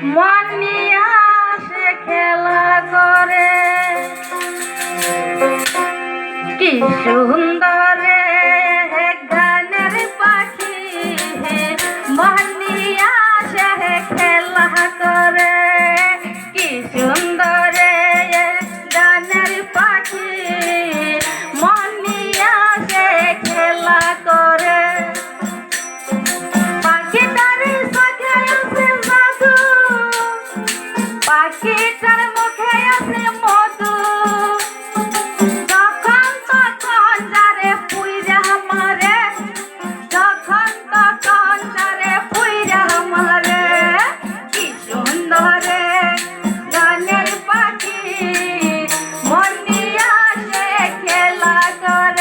মন নিয়ে আসে খেলা করে কি সুন্দর রে গানের পাখি মন নিয়ে আসে খেলা করে কি সুন্দর রে গানের পাখি মন নিয়ে আসে খেলা করে পাখিটার মুখে আছে মধু যখন তখন যারে পুইরা মারে যখন তখন যারে পুইরা মারে কি সুন্দর রে গানের পাখি মন নিয়ে আসে খেলা করে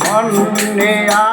মনে